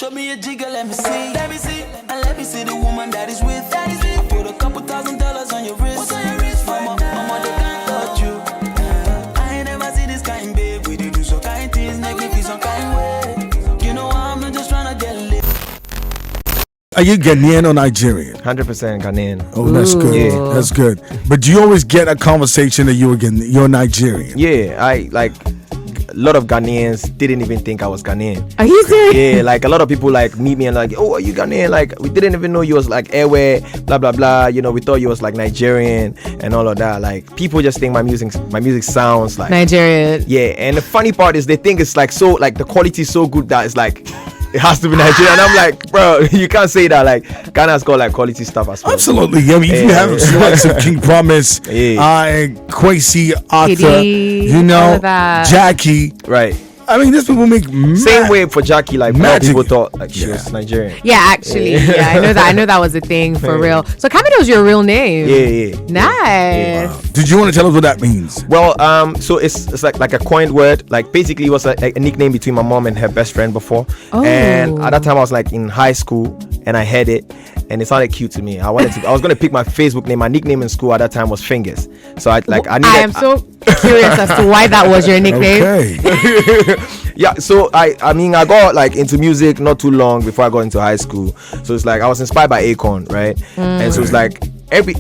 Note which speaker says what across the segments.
Speaker 1: Show me a jigger, let me see. And let me see the woman that is with. I put a couple $1,000 on your wrist. What's on your wrist? Mama, they can't touch you. I ain't never see this kind, babe. We do so kind things, make me feel some kind way. You know I'm not just trying to get lit.
Speaker 2: Are you Ghanaian or Nigerian?
Speaker 3: 100% Ghanaian.
Speaker 2: Oh, that's good.
Speaker 3: Yeah.
Speaker 2: That's good. But do you always get a conversation that you're Nigerian?
Speaker 3: Yeah, I like a lot of Ghanaians didn't even think I was Ghanaian.
Speaker 4: Are you serious?
Speaker 3: Yeah, like a lot of people like meet me and like, oh, are you Ghanaian? Like we didn't even know you was like airway, blah blah blah. You know, we thought you was like Nigerian and all of that. Like people just think my music sounds like
Speaker 4: Nigerian.
Speaker 3: Yeah, and the funny part is they think it's like so like the quality is so good that it's like it has to be Nigerian. And I'm like, bro, you can't say that. Like Ghana's got like quality stuff as well.
Speaker 2: Absolutely. I mean, if you have likes of King Promise, Kwesi, Arthur,
Speaker 4: Kiddy,
Speaker 2: you know,
Speaker 4: that.
Speaker 2: Jackie,
Speaker 3: right?
Speaker 2: I mean, these people make
Speaker 3: Same way for Jackie. Like
Speaker 2: magic.
Speaker 3: people thought like she was Nigerian.
Speaker 4: Yeah, actually, I know that was a thing for real. So Camidoh's your real name.
Speaker 3: Yeah.
Speaker 4: Nice.
Speaker 2: Wow. Did you want to tell us what that means?
Speaker 3: Well, so it's like a coined word. Like basically, it was a nickname between my mom and her best friend before.
Speaker 4: Oh.
Speaker 3: And at that time, I was like in high school, and I heard it, and it sounded cute to me. I was gonna pick my Facebook name. My nickname in school at that time was Fingers. So I am
Speaker 4: so curious as to why that was your nickname.
Speaker 2: Okay.
Speaker 3: Yeah, so I mean I got like into music not too long before I got into high school. So it's like I was inspired by Akon, right? And so it's like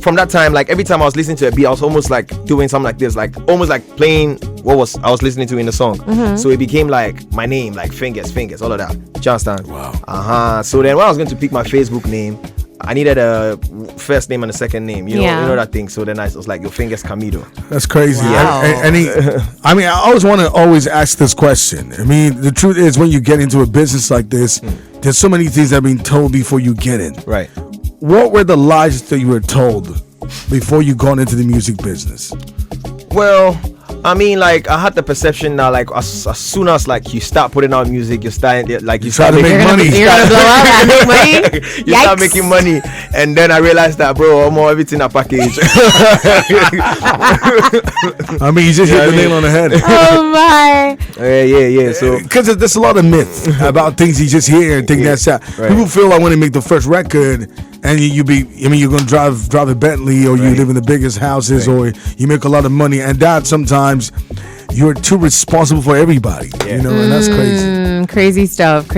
Speaker 3: from that time, like every time I was listening to a beat, I was almost like doing something like this, like almost like playing I was listening to in the song. So it became like my name, like fingers, all of that. Do you understand?
Speaker 2: Wow.
Speaker 3: So then when I was going to pick my Facebook name, I needed a first name and a second name, you know that thing. So then I was like, your Fingers Camidoh.
Speaker 2: That's crazy.
Speaker 4: Wow.
Speaker 2: I mean, I always want to ask this question. I mean, the truth is, when you get into a business like this, there's so many things that have been told before you get in.
Speaker 3: Right.
Speaker 2: What were the lies that you were told before you got into the music business?
Speaker 3: Well, I mean, like I had the perception that like as soon as like you start putting out music, you're starting like you start making money.
Speaker 4: You're gonna blow up and make money.
Speaker 3: You start making money, and then I realized that, bro, I'm all everything a package.
Speaker 2: I mean, you just hit the nail on the head.
Speaker 4: Oh my.
Speaker 3: Yeah. So
Speaker 2: because there's a lot of myths about things you just hear and think that's that.
Speaker 3: Right.
Speaker 2: People feel like when they make the first record and you're gonna drive a Bentley, or you live in the biggest houses, or you make a lot of money, and that sometimes you're too responsible for everybody, you know, and that's crazy.
Speaker 4: Crazy stuff.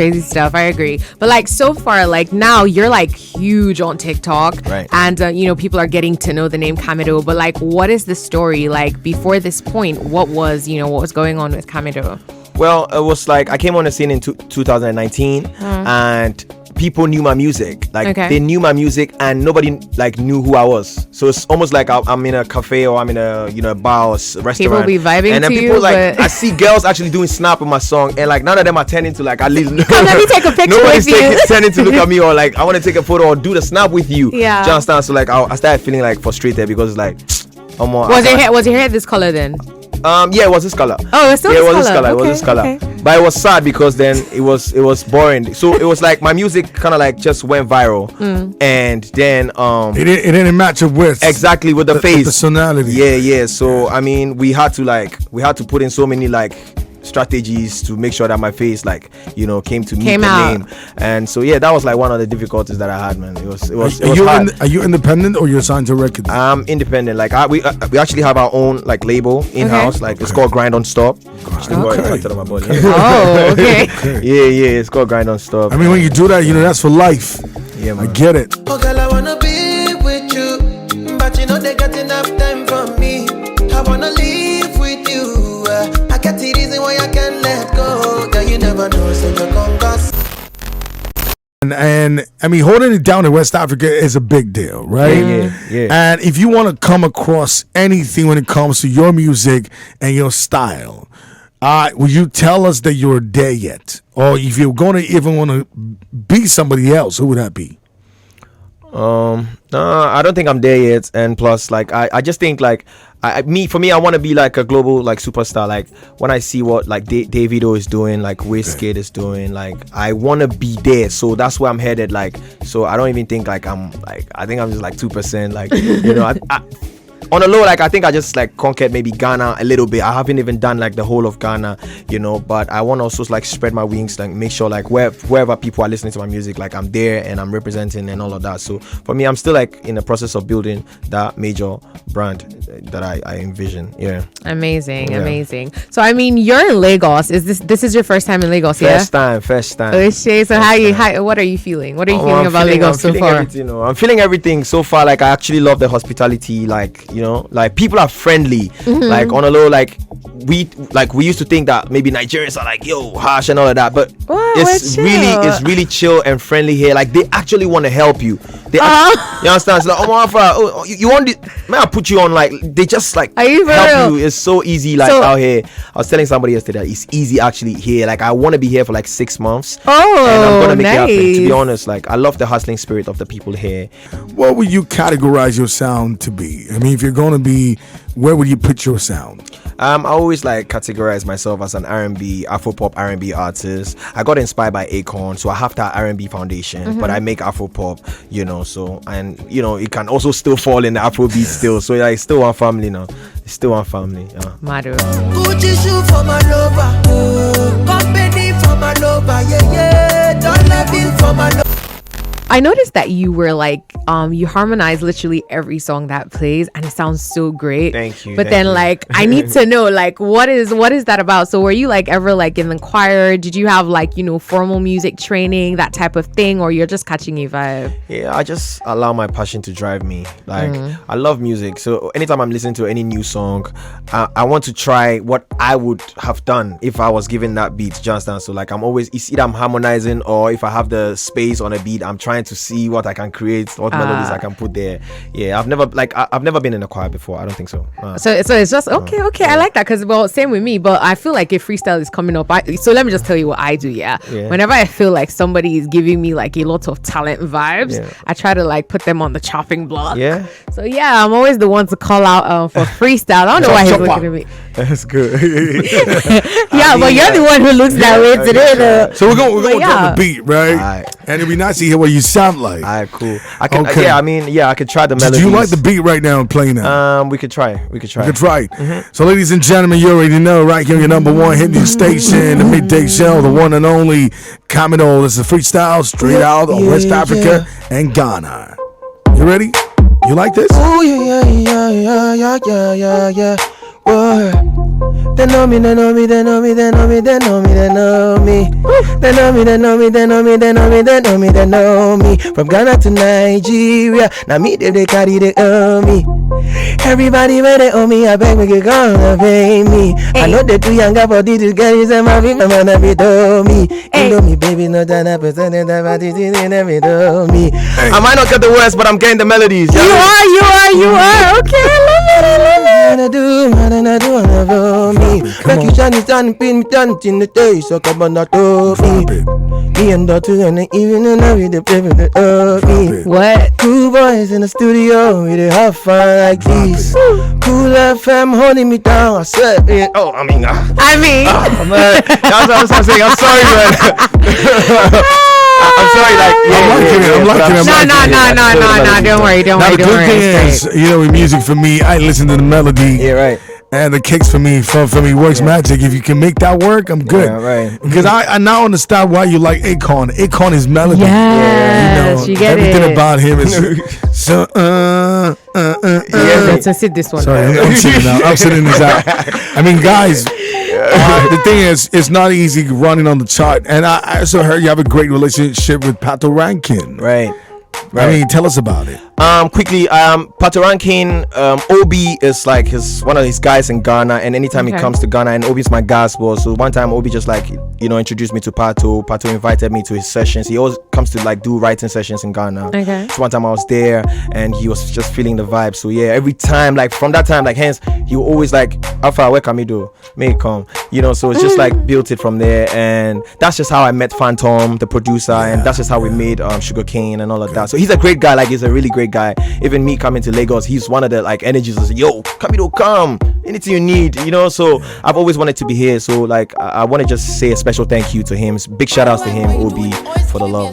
Speaker 4: I agree. But like so far, like now you're like huge on TikTok,
Speaker 3: right?
Speaker 4: And people are getting to know the name Camidoh. But like, what is the story like before this point? What was going on with Camidoh?
Speaker 3: Well, it was like I came on the scene in 2019, and people knew my music. Like they knew my music, and nobody like knew who I was. So it's almost like I'm in a cafe, or I'm in a bar or restaurant.
Speaker 4: People be vibing
Speaker 3: and then
Speaker 4: to
Speaker 3: people
Speaker 4: you,
Speaker 3: like I see girls actually doing snap in my song, and like none of them are turning to like at least
Speaker 4: let me take a picture
Speaker 3: nobody's
Speaker 4: with you.
Speaker 3: turning to look at me, or like I want to take a photo or do the snap with you.
Speaker 4: Yeah.
Speaker 3: Do you understand? So like I started feeling like frustrated because it's like
Speaker 4: was your hair this color then?
Speaker 3: Yeah, it was this color.
Speaker 4: Oh, it's still
Speaker 3: it
Speaker 4: this
Speaker 3: was
Speaker 4: color.
Speaker 3: It was this color. But it was sad because then it was boring. So it was like my music kind of like just went viral, and then
Speaker 2: it didn't match up with
Speaker 3: exactly with the face,
Speaker 2: personality.
Speaker 3: Yeah. So I mean, we had to put in so many like strategies to make sure that my face like came to meet the name. And so that was like one of the difficulties that I had, man. It was hard.
Speaker 2: Are you independent or you're signed to record?
Speaker 3: I'm independent. Like we actually have our own like label in house. Like it's called Grind on Stop.
Speaker 4: Oh, okay.
Speaker 3: Yeah, it's called Grind on Stop.
Speaker 2: I mean, when you do that, that's for life.
Speaker 3: Yeah, man.
Speaker 2: I get it.
Speaker 1: Oh girl, I wanna be with you, but they got enough time for me. I wanna live with you. I got the reason why I can't let go. Girl, you never know, so you're conquest.
Speaker 2: And I mean, holding it down in West Africa is a big deal, right?
Speaker 3: Yeah.
Speaker 2: And if you want to come across anything when it comes to your music and your style, will you tell us that you're there yet? Or if you're going to even want to be somebody else, who would that be?
Speaker 3: No, I don't think I'm there yet. And plus, like, I just think like for me, I want to be like a global like superstar. Like when I see what like Davido is doing, like Wizkid is doing, like I want to be there. So that's where I'm headed. Like, so I don't even think like I think I'm just like 2%. Like, on a low, like I think I just like conquered maybe Ghana a little bit. I haven't even done like the whole of Ghana, you know, but I want to also like spread my wings, like make sure like wherever people are listening to my music, like I'm there and I'm representing and all of that. So for me, I'm still like in the process of building that major brand that I envision. Yeah.
Speaker 4: Amazing. So I mean, you're in Lagos. This is your first time in Lagos?
Speaker 3: First time.
Speaker 4: So what are you feeling? What are you feeling about Lagos so far?
Speaker 3: I'm feeling everything so far. Like I actually love the hospitality. Like, you know, like people are friendly. Like on a low, like we used to think that maybe Nigerians are like harsh and all of that, but it's really chill and friendly here. Like they actually want to help you. You understand? It's like, you want this? May I put you on? Like they just like help you. It's so easy. Like out here, I was telling somebody yesterday, it's easy actually here. Like I want to be here for like 6 months. And I'm gonna make it happen. To be honest, like I love the hustling spirit of the people here.
Speaker 2: What would you categorize your sound to be? I mean, if you're gonna be, where would you put your sound?
Speaker 3: I always like categorize myself as an R&B, Afropop R&B artist. I got inspired by Akon, so I have that R&B foundation, but I make Afropop, you know. So, and you know, it can also still fall in the Afrobeat still. So yeah, it's still one family now. It's still one family. Yeah.
Speaker 4: Madu.
Speaker 1: Gucci shoe for my lover, company for my lover, yeah. Don't let me for my lover.
Speaker 4: I noticed that you were like, you harmonize literally every song that plays, and it sounds so great.
Speaker 3: Thank you.
Speaker 4: But then, like, I need to know, like, what is that about? So, were you like ever like in the choir? Did you have like, you know, formal music training, that type of thing, or you're just catching a vibe?
Speaker 3: Yeah, I just allow my passion to drive me. Like, I love music, so anytime I'm listening to any new song, I want to try what I would have done if I was given that beat. Do you understand? So, like, it's either I'm harmonizing, or if I have the space on a beat, I'm trying to see what I can create, what melodies I can put there. Yeah, I've never been in a choir before. I don't think so.
Speaker 4: So it's just okay. I like that, because same with me. But I feel like if freestyle is coming up, so let me just tell you what I do. Yeah. Whenever I feel like somebody is giving me like a lot of talent vibes, I try to like put them on the chopping block.
Speaker 3: Yeah.
Speaker 4: So yeah, I'm always the one to call out for freestyle. I don't know why he's looking at me.
Speaker 3: That's good.
Speaker 4: But you're the one who looks that way today. Though.
Speaker 2: So we're gonna drop the beat, right? And it'd be nice to hear what you sound like.
Speaker 3: Alright, cool. I can. Okay. Yeah, I could try the melodies.
Speaker 2: Do you like the beat right now and playing it?
Speaker 3: We could try.
Speaker 2: So, ladies and gentlemen, you already know, right here, your number one hitting station, the Midday Show, the one and only Camidoh. This is freestyle straight out of West Africa and Ghana. You ready? You like this?
Speaker 1: Oh yeah. They know me. They know me. From Ghana to Nigeria, now me they carry the me. Everybody where they owe me, I beg me get gonna pay me. I know they too young for this girl is a mommy, my man be do me. You know me, baby, no that percent that this never do me.
Speaker 3: I might not get the words, but I'm getting the melodies.
Speaker 4: You are. Okay, I love it.
Speaker 1: Me. Make you stand, pin me down in the day, so come on, not to me. Me and Do2dtun and Eve, and now we the baby, me.
Speaker 4: What?
Speaker 1: Cool boys in the studio, we dey have fun like this. Coolfm holding me down, I swear.
Speaker 3: Man, that's what I'm saying. I'm sorry, man. I'm sorry,
Speaker 2: I'm liking it.
Speaker 4: No, don't worry.
Speaker 2: The good thing is, you know, with music for me, I listen to the melody.
Speaker 3: Yeah, right.
Speaker 2: And the kicks for me works magic. If you can make that work, I'm good.
Speaker 3: Yeah, right.
Speaker 2: Because I now understand why you like Akon. Akon is melody.
Speaker 4: Yes, you get
Speaker 2: everything
Speaker 4: it.
Speaker 2: about him is so.
Speaker 4: So sit this one.
Speaker 2: Sorry, I'm sitting now. I'm sitting this out. I mean, guys, the thing is, it's not easy running on the chart. And I also heard you have a great relationship with Patoranking.
Speaker 3: Right.
Speaker 2: I mean, tell us about it.
Speaker 3: Quickly, Patoranking, Obi is like one of his guys in Ghana, and anytime he comes to Ghana, and Obi's my guy as well. So one time Obi just like, you know, introduced me to Pato. Pato invited me to his sessions. He always comes to like do writing sessions in Ghana.
Speaker 4: Okay.
Speaker 3: So one time I was there, and he was just feeling the vibe. So yeah, every time, like from that time, like hence he will always like, Alpha, where Camidoh? May it come, you know. So it's just like built it from there, and that's just how I met Phantom, the producer, and that's just how we made Sugarcane and all of that. So he's a great guy. Like he's a really great guy. Even me coming to Lagos, he's one of the like energies. Like, yo, Camidoh, come, anything you need, you know. So I've always wanted to be here. So like I want to just say a special thank you to him. Big shout outs to him, Obi, for the love, man.